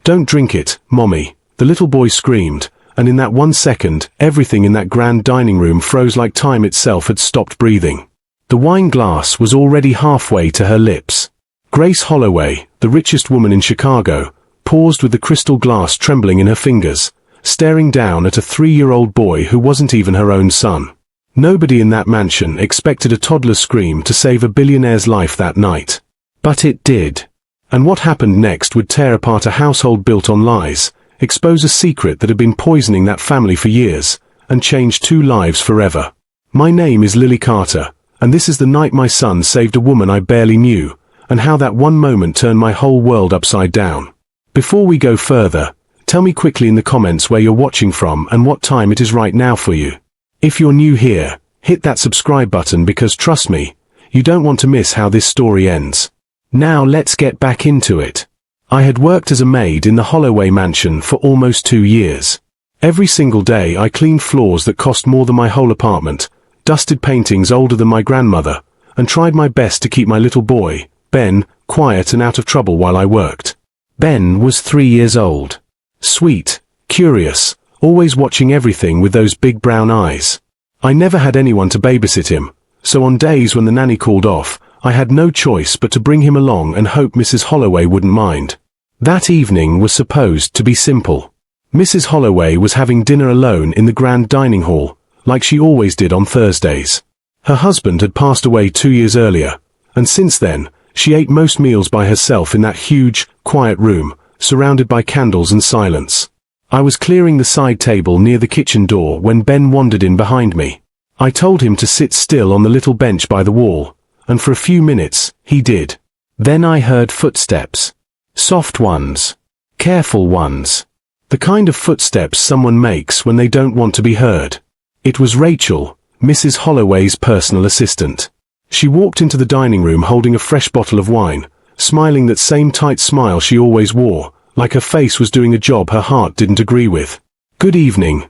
"Don't drink it, Mommy," the little boy screamed, and in that 1 second, everything in that grand dining room froze like time itself had stopped breathing. The wine glass was already halfway to her lips. Grace Holloway, the richest woman in Chicago, paused with the crystal glass trembling in her fingers, staring down at a 3-year-old boy who wasn't even her own son. Nobody in that mansion expected a toddler's scream to save a billionaire's life that night. But it did. And what happened next would tear apart a household built on lies, expose a secret that had been poisoning that family for years, and change 2 lives forever. My name is Lily Carter, and this is the night my son saved a woman I barely knew, and how that one moment turned my whole world upside down. Before we go further, tell me quickly in the comments where you're watching from and what time it is right now for you. If you're new here, hit that subscribe button because trust me, you don't want to miss how this story ends. Now let's get back into it. I had worked as a maid in the Holloway mansion for almost 2 years. Every single day I cleaned floors that cost more than my whole apartment, dusted paintings older than my grandmother, and tried my best to keep my little boy, Ben, quiet and out of trouble while I worked. Ben was 3 years old. Sweet, curious, always watching everything with those big brown eyes. I never had anyone to babysit him, so on days when the nanny called off, I had no choice but to bring him along and hope Mrs. Holloway wouldn't mind. That evening was supposed to be simple. Mrs. Holloway was having dinner alone in the grand dining hall, like she always did on Thursdays. Her husband had passed away 2 years earlier, and since then, she ate most meals by herself in that huge, quiet room, surrounded by candles and silence. I was clearing the side table near the kitchen door when Ben wandered in behind me. I told him to sit still on the little bench by the wall, and for a few minutes, he did. Then I heard footsteps. Soft ones. Careful ones. The kind of footsteps someone makes when they don't want to be heard. It was Rachel, Mrs. Holloway's personal assistant. She walked into the dining room holding a fresh bottle of wine, smiling that same tight smile she always wore, like her face was doing a job her heart didn't agree with. "Good evening,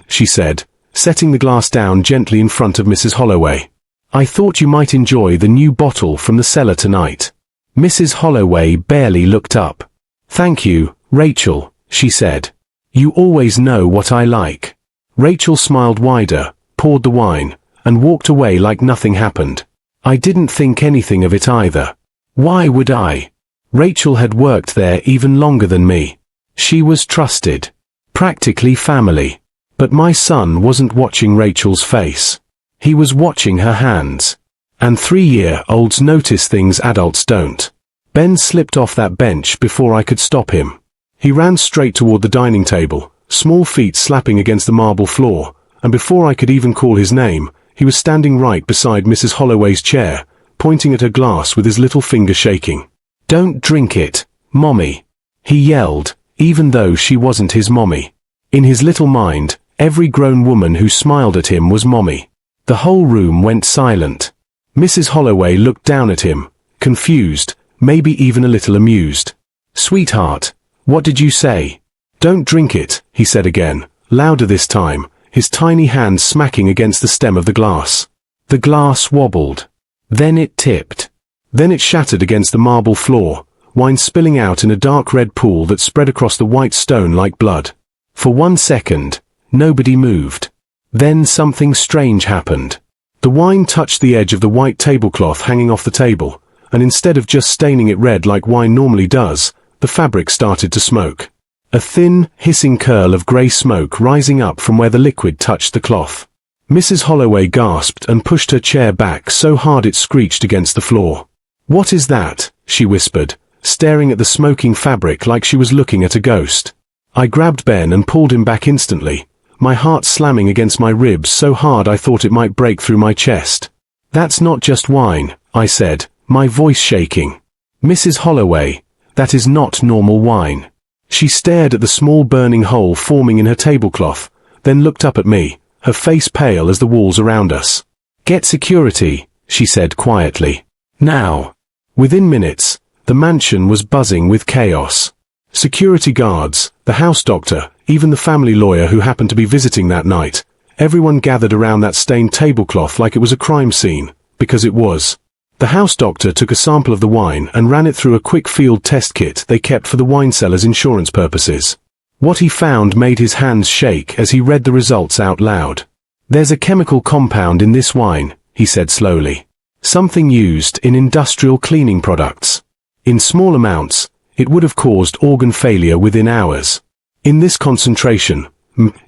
she said, setting the glass down gently in front of Mrs. Holloway. "I thought you might enjoy the new bottle from the cellar tonight." Mrs. Holloway barely looked up. "Thank you, Rachel," she said. "You always know what I like." Rachel smiled wider, poured the wine, and walked away like nothing happened. I didn't think anything of it either. Why would I? Rachel had worked there even longer than me. She was trusted. Practically family. But my son wasn't watching Rachel's face. He was watching her hands. And 3-year-olds notice things adults don't. Ben slipped off that bench before I could stop him. He ran straight toward the dining table, small feet slapping against the marble floor, and before I could even call his name, he was standing right beside Mrs. Holloway's chair, pointing at her glass with his little finger shaking. "Don't drink it, Mommy," he yelled, even though she wasn't his mommy. In his little mind, every grown woman who smiled at him was Mommy. The whole room went silent. Mrs. Holloway looked down at him, confused, maybe even a little amused. "Sweetheart, what did you say?" "Don't drink it," he said again, louder this time, his tiny hand smacking against the stem of the glass. The glass wobbled. Then it tipped. Then it shattered against the marble floor, wine spilling out in a dark red pool that spread across the white stone like blood. For 1 second, nobody moved. Then something strange happened. The wine touched the edge of the white tablecloth hanging off the table, and instead of just staining it red like wine normally does, the fabric started to smoke. A thin, hissing curl of grey smoke rising up from where the liquid touched the cloth. Mrs. Holloway gasped and pushed her chair back so hard it screeched against the floor. "What is that?" she whispered, staring at the smoking fabric like she was looking at a ghost. I grabbed Ben and pulled him back instantly, my heart slamming against my ribs so hard I thought it might break through my chest. "That's not just wine," I said, my voice shaking. "Mrs. Holloway, that is not normal wine." She stared at the small burning hole forming in her tablecloth, then looked up at me, her face pale as the walls around us. "Get security," she said quietly. "Now." Within minutes, the mansion was buzzing with chaos. Security guards, the house doctor, even the family lawyer who happened to be visiting that night, everyone gathered around that stained tablecloth like it was a crime scene, because it was. The house doctor took a sample of the wine and ran it through a quick field test kit they kept for the wine seller's insurance purposes. What he found made his hands shake as he read the results out loud. "There's a chemical compound in this wine," he said slowly. "Something used in industrial cleaning products. In small amounts, it would have caused organ failure within hours. In this concentration,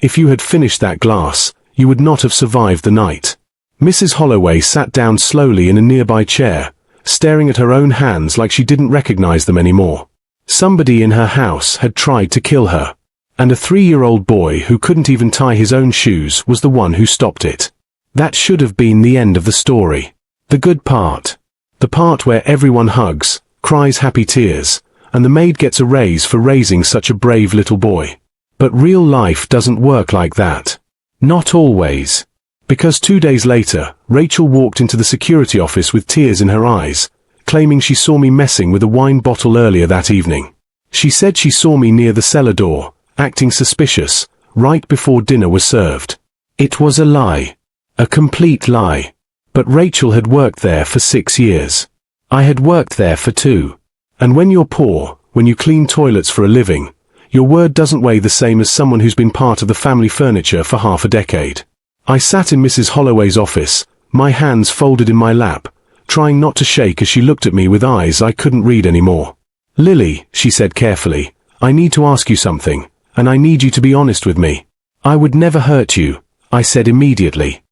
if you had finished that glass, you would not have survived the night." Mrs. Holloway sat down slowly in a nearby chair, staring at her own hands like she didn't recognize them anymore. Somebody in her house had tried to kill her, and a 3-year-old boy who couldn't even tie his own shoes was the one who stopped it. That should have been the end of the story. The good part. The part where everyone hugs, cries happy tears, and the maid gets a raise for raising such a brave little boy. But real life doesn't work like that. Not always. Because 2 days later, Rachel walked into the security office with tears in her eyes, claiming she saw me messing with a wine bottle earlier that evening. She said she saw me near the cellar door, acting suspicious, right before dinner was served. It was a lie. A complete lie. But Rachel had worked there for 6 years. I had worked there for 2. And when you're poor, when you clean toilets for a living, your word doesn't weigh the same as someone who's been part of the family furniture for half a decade. I sat in Mrs. Holloway's office, my hands folded in my lap, trying not to shake as she looked at me with eyes I couldn't read anymore. "Lily," she said carefully, "I need to ask you something, and I need you to be honest with me." "I would never hurt you," I said immediately.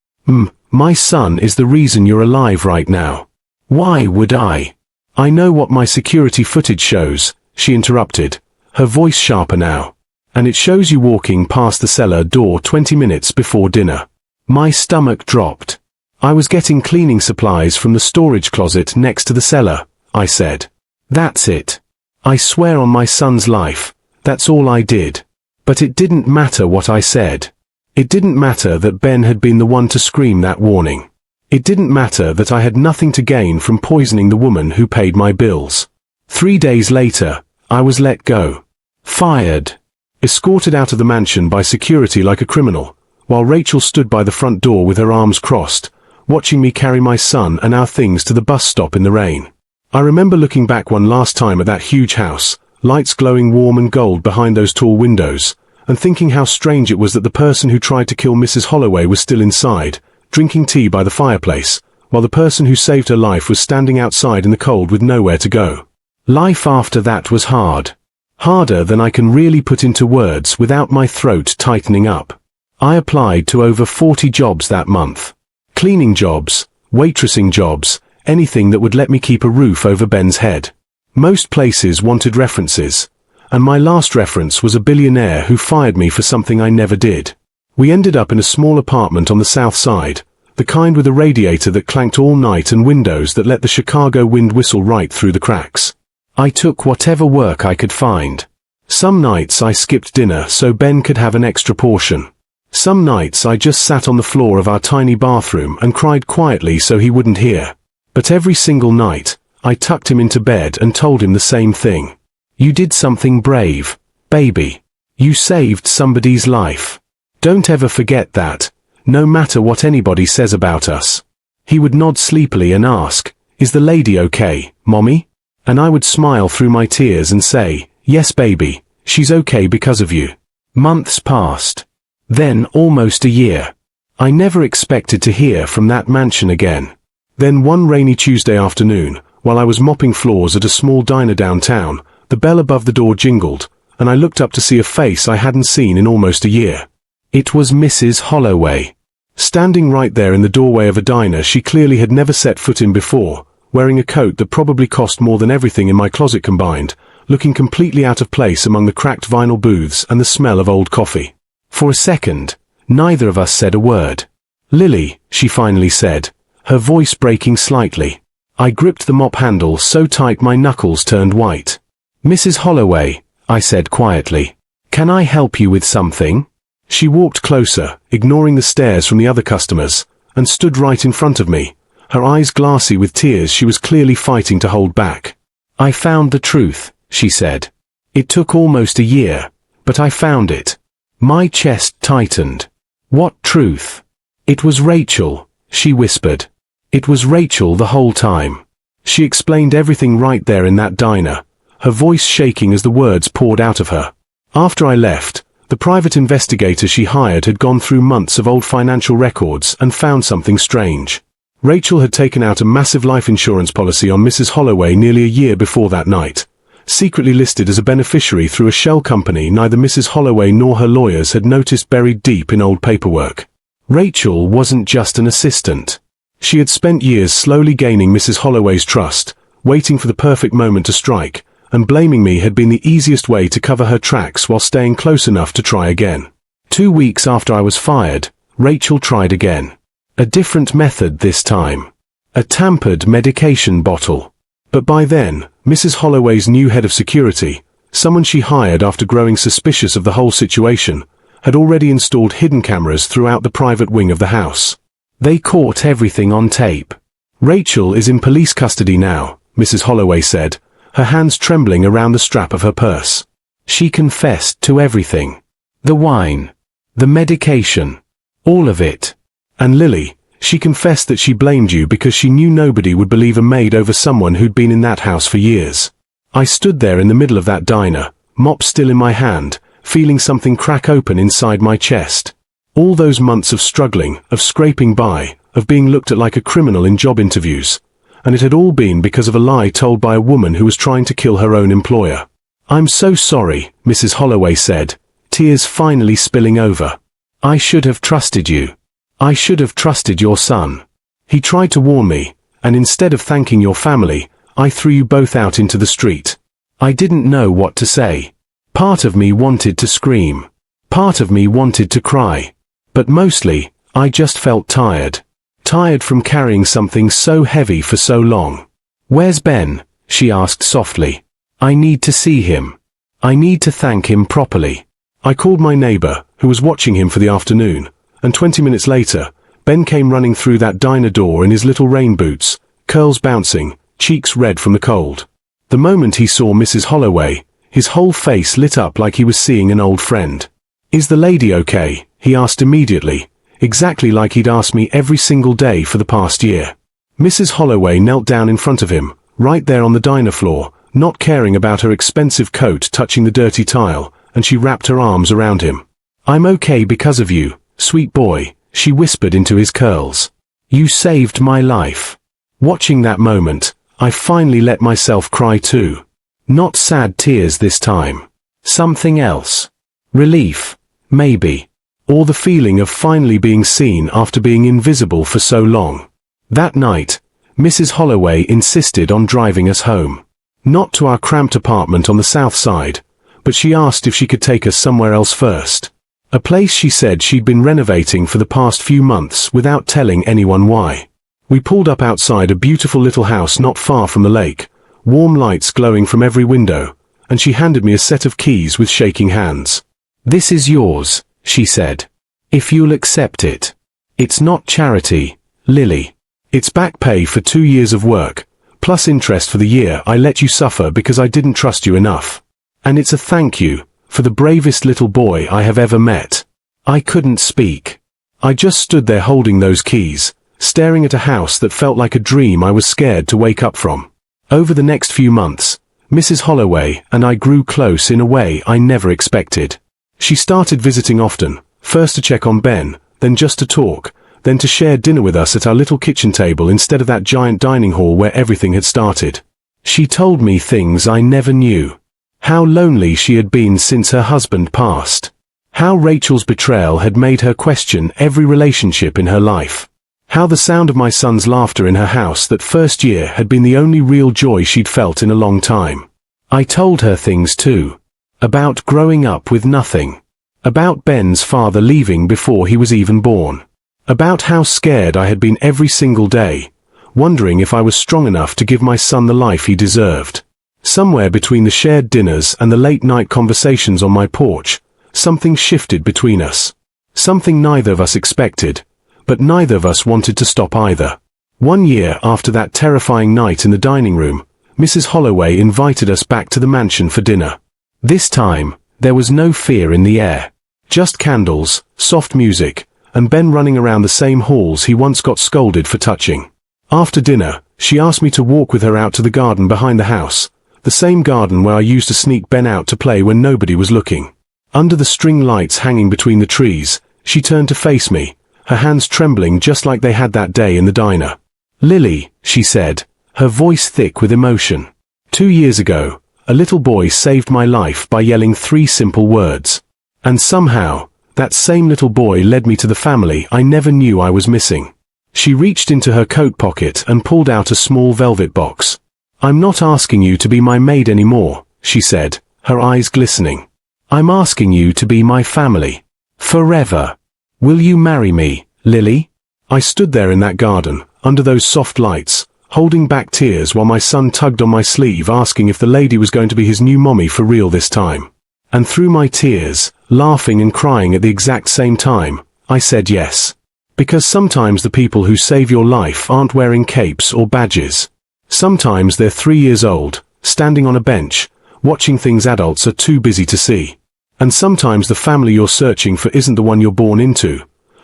My son is the reason you're alive right now." "Why would I?" "I know what my security footage shows," she interrupted, her voice sharper now. "And it shows you walking past the cellar door 20 minutes before dinner." My stomach dropped. "I was getting cleaning supplies from the storage closet next to the cellar," I said. "That's it. I swear on my son's life, that's all I did." But it didn't matter what I said. It didn't matter that Ben had been the one to scream that warning. It didn't matter that I had nothing to gain from poisoning the woman who paid my bills. 3 days later, I was let go. Fired. Escorted out of the mansion by security like a criminal, while Rachel stood by the front door with her arms crossed, watching me carry my son and our things to the bus stop in the rain. I remember looking back one last time at that huge house, lights glowing warm and gold behind those tall windows, and thinking how strange it was that the person who tried to kill Mrs. Holloway was still inside, drinking tea by the fireplace, while the person who saved her life was standing outside in the cold with nowhere to go. Life after that was hard. Harder than I can really put into words without my throat tightening up. I applied to over 40 jobs that month. Cleaning jobs, waitressing jobs, anything that would let me keep a roof over Ben's head. Most places wanted references, and my last reference was a billionaire who fired me for something I never did. We ended up in a small apartment on the south side, the kind with a radiator that clanked all night and windows that let the Chicago wind whistle right through the cracks. I took whatever work I could find. Some nights I skipped dinner so Ben could have an extra portion. Some nights I just sat on the floor of our tiny bathroom and cried quietly so he wouldn't hear. But every single night, I tucked him into bed and told him the same thing. "You did something brave, baby. You saved somebody's life. Don't ever forget that, no matter what anybody says about us." He would nod sleepily and ask, "Is the lady okay, Mommy?" And I would smile through my tears and say, "Yes, baby, she's okay because of you." Months passed. Then almost a year. I never expected to hear from that mansion again. Then one rainy Tuesday afternoon, while I was mopping floors at a small diner downtown, the bell above the door jingled, and I looked up to see a face I hadn't seen in almost a year. It was Mrs. Holloway. Standing right there in the doorway of a diner she clearly had never set foot in before, wearing a coat that probably cost more than everything in my closet combined, looking completely out of place among the cracked vinyl booths and the smell of old coffee. For a second, neither of us said a word. "Lily," she finally said, her voice breaking slightly. I gripped the mop handle so tight my knuckles turned white. "Mrs. Holloway," I said quietly, "can I help you with something?" She walked closer, ignoring the stares from the other customers, and stood right in front of me, her eyes glassy with tears she was clearly fighting to hold back. "I found the truth," she said. "It took almost a year, but I found it." My chest tightened. "What truth?" "It was Rachel," she whispered. "It was Rachel the whole time. She explained everything right there in that diner, her voice shaking as the words poured out of her. After I left, the private investigator she hired had gone through months of old financial records and found something strange. Rachel had taken out a massive life insurance policy on Mrs. Holloway nearly a year before that night. Secretly listed as a beneficiary through a shell company neither Mrs. Holloway nor her lawyers had noticed, buried deep in old paperwork. Rachel wasn't just an assistant. She had spent years slowly gaining Mrs. Holloway's trust, waiting for the perfect moment to strike, and blaming me had been the easiest way to cover her tracks while staying close enough to try again. 2 weeks after I was fired, Rachel tried again. A different method this time. A tampered medication bottle. But by then, Mrs. Holloway's new head of security, someone she hired after growing suspicious of the whole situation, had already installed hidden cameras throughout the private wing of the house. They caught everything on tape. Rachel is in police custody now, Mrs. Holloway said, her hands trembling around the strap of her purse. She confessed to everything. The wine. The medication. All of it. And Lily, she confessed that she blamed you because she knew nobody would believe a maid over someone who'd been in that house for years. I stood there in the middle of that diner, mop still in my hand, feeling something crack open inside my chest. All those months of struggling, of scraping by, of being looked at like a criminal in job interviews. And it had all been because of a lie told by a woman who was trying to kill her own employer. I'm so sorry, Mrs. Holloway said, tears finally spilling over. I should have trusted you. I should have trusted your son. He tried to warn me, and instead of thanking your family, I threw you both out into the street. I didn't know what to say. Part of me wanted to scream. Part of me wanted to cry. But mostly, I just felt tired. Tired from carrying something so heavy for so long. Where's Ben? She asked softly. I need to see him. I need to thank him properly. I called my neighbor, who was watching him for the afternoon, and 20 minutes later, Ben came running through that diner door in his little rain boots, curls bouncing, cheeks red from the cold. The moment he saw Mrs. Holloway, his whole face lit up like he was seeing an old friend. Is the lady okay? He asked immediately, exactly like he'd asked me every single day for the past year. Mrs. Holloway knelt down in front of him, right there on the diner floor, not caring about her expensive coat touching the dirty tile, and she wrapped her arms around him. I'm okay because of you, sweet boy, she whispered into his curls. You saved my life. Watching that moment, I finally let myself cry too. Not sad tears this time. Something else. Relief, maybe. Or the feeling of finally being seen after being invisible for so long. That night, Mrs. Holloway insisted on driving us home. Not to our cramped apartment on the south side, but she asked if she could take us somewhere else first. A place she said she'd been renovating for the past few months without telling anyone why. We pulled up outside a beautiful little house not far from the lake, warm lights glowing from every window, and she handed me a set of keys with shaking hands. This is yours, she said. If you'll accept it. It's not charity, Lily. It's back pay for 2 years of work, plus interest for the year I let you suffer because I didn't trust you enough. And it's a thank you, for the bravest little boy I have ever met. I couldn't speak. I just stood there holding those keys, staring at a house that felt like a dream I was scared to wake up from. Over the next few months, Mrs. Holloway and I grew close in a way I never expected. She started visiting often, first to check on Ben, then just to talk, then to share dinner with us at our little kitchen table instead of that giant dining hall where everything had started. She told me things I never knew. How lonely she had been since her husband passed. How Rachel's betrayal had made her question every relationship in her life. How the sound of my son's laughter in her house that first year had been the only real joy she'd felt in a long time. I told her things too. About growing up with nothing. About Ben's father leaving before he was even born. About how scared I had been every single day, wondering if I was strong enough to give my son the life he deserved. Somewhere between the shared dinners and the late-night conversations on my porch, something shifted between us. Something neither of us expected, but neither of us wanted to stop either. 1 year after that terrifying night in the dining room, Mrs. Holloway invited us back to the mansion for dinner. This time, there was no fear in the air. Just candles, soft music, and Ben running around the same halls he once got scolded for touching. After dinner, She asked me to walk with her out to the garden behind the house, the same garden where I used to sneak Ben out to play when nobody was looking. Under the string lights hanging between the trees, she turned to face me, her hands trembling just like they had that day in the diner. "Lily," she said, her voice thick with emotion. "2 years ago, a little boy saved my life by yelling 3 simple words. And somehow, that same little boy led me to the family I never knew I was missing." She reached into her coat pocket and pulled out a small velvet box. "I'm not asking you to be my maid anymore," she said, her eyes glistening. "I'm asking you to be my family. Forever. Will you marry me, Lily?" I stood there in that garden, under those soft lights, holding back tears while my son tugged on my sleeve asking if the lady was going to be his new mommy for real this time. And through my tears, laughing and crying at the exact same time, I said yes. Because sometimes the people who save your life aren't wearing capes or badges. Sometimes they're 3 years old, standing on a bench, watching things adults are too busy to see. And sometimes the family you're searching for isn't the one you're born into,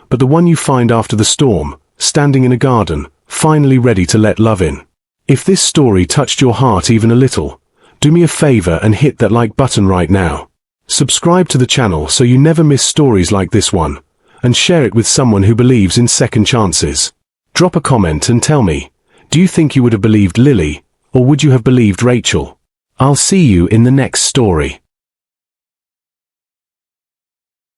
but the one you find after the storm, standing in a garden, finally ready to let love in. If this story touched your heart even a little, do me a favor and hit that like button right now. Subscribe to the channel so you never miss stories like this one, and share it with someone who believes in second chances. Drop a comment and tell me, do you think you would have believed Lily, or would you have believed Rachel? I'll see you in the next story.